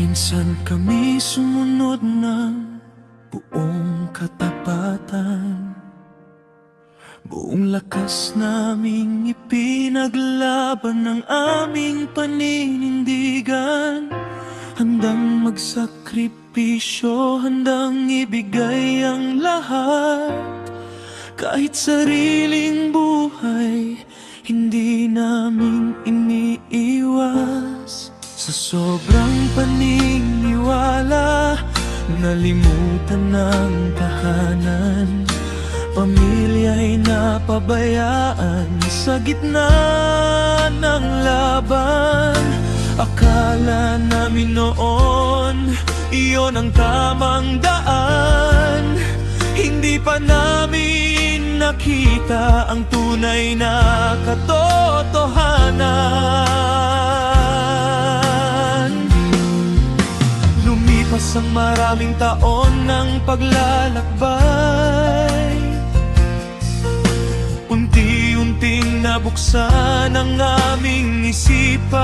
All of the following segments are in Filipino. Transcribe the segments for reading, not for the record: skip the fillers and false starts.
Minsan kami sumunod ng buong katapatan, buong lakas naming ipinaglaban ng aming paninindigan. Handang magsakripisyo, handang ibigay ang lahat. Kahit sariling buhay, hindi namin iniiwas. Sa sobrang paniniwala, nalimutan ng tahanan. Pamilya'y napabayaan sa gitna ng laban. Akala namin noon, iyon ang tamang daan. Hindi pa namin nakita ang tunay na katotohanan. Lumipas ang maraming taon ng paglalakbay, unti-unting nabuksan ang aming isipan.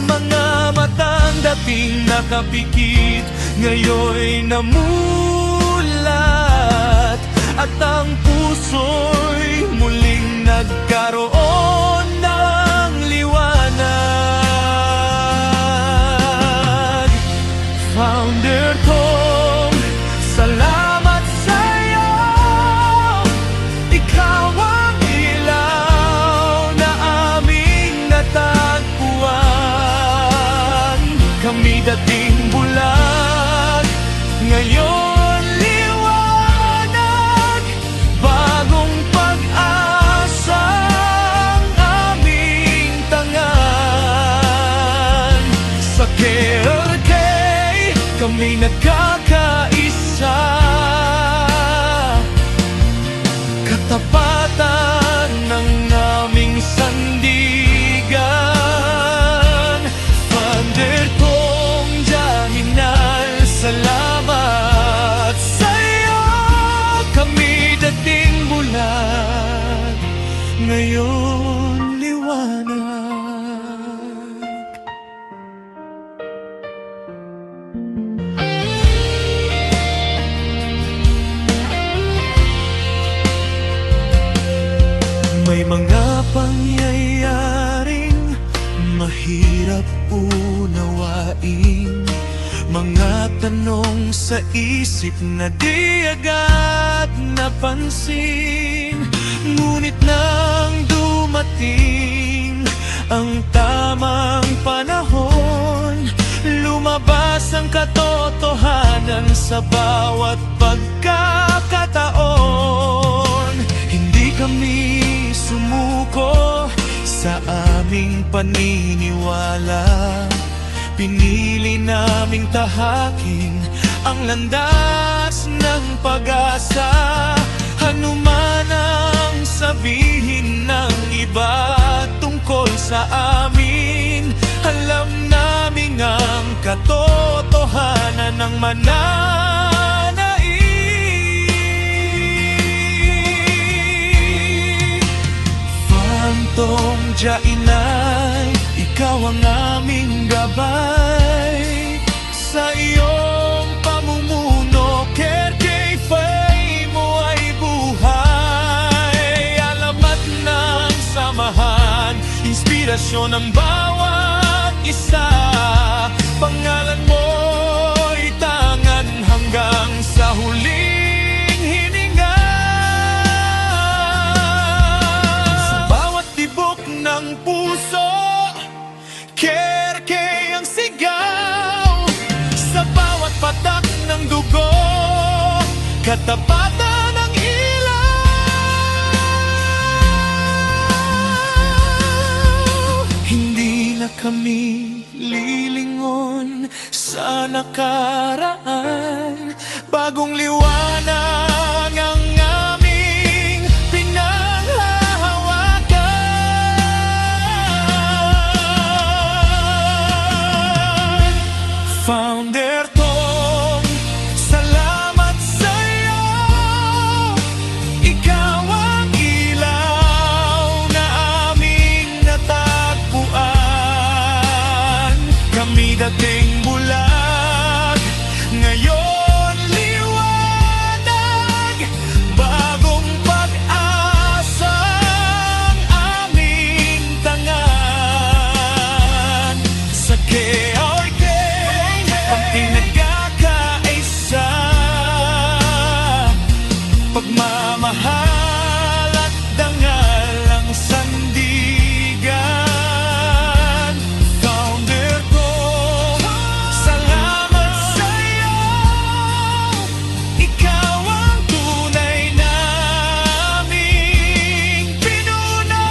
Mga matang dating nakapikit, ngayon'y namulat. At ang puso'y muling nagkaroon ng liwanag. Founder Tong, salamat sa'yo. Ikaw ang ilaw na aming natagpuan. Kami dating bulag, ngayon kami nagkakaisa. Katapatan ng aming sandigan. Founder Tong Jahinal, salamat sa'yo. Kami dating bulag, ngayon liwanag. May mga pangyayaring mahirap unawain, mga tanong sa isip na di agad napansin. Ngunit nang dumating ang tamang panahon, lumabas ang katotohanan sa bawat pagkakataon. Hindi kami sumuko sa aming paniniwala. Pinili naming tahakin ang landas ng pag-asa. Hanuman ang sabihin ng iba tungkol sa amin, alam namin ang katotohanan ng mananait. Tong Jainay, ikaw ang aming gabay. Sa iyong pamumuno, KK Fay mo ay buhay. Alamat ng samahan, inspirasyon ng bawat isa. Pangalan mo'y tangan hanggang sa huli. Ng puso, KK ang sigaw. Sa bawat patak ng dugo, katapatan ng ilaw. Hindi na kami lilingon sa nakaraan. Bagong liwanag ang aming Founder Tong, salamat sa'yo. Ikaw ang ilaw na aming natagpuan. Kami dating bulag, ngayon liwanag. Bagong pag-asa ang aming tangan. Sa KRK, pati nagkakaisa, pagmamahal at dangal ang sandigan. Founder ko, salamat sa'yo. Ikaw ang tunay naming pinuno.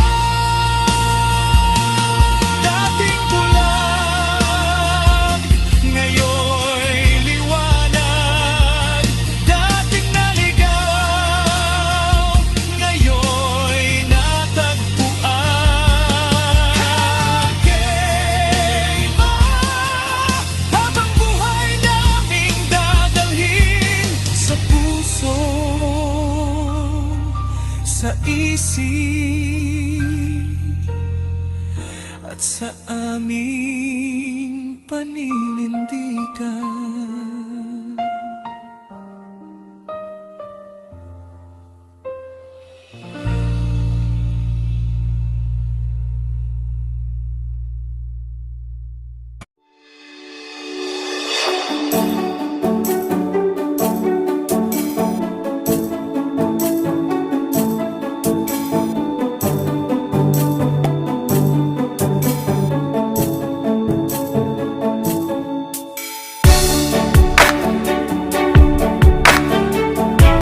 Dating bulag, ngayon'y liwanag. Dating naligaw, ngayon'y natagpuan. KMA, habang buhay naming dadalhin sa puso, sa isip, at sa aming paninindigan.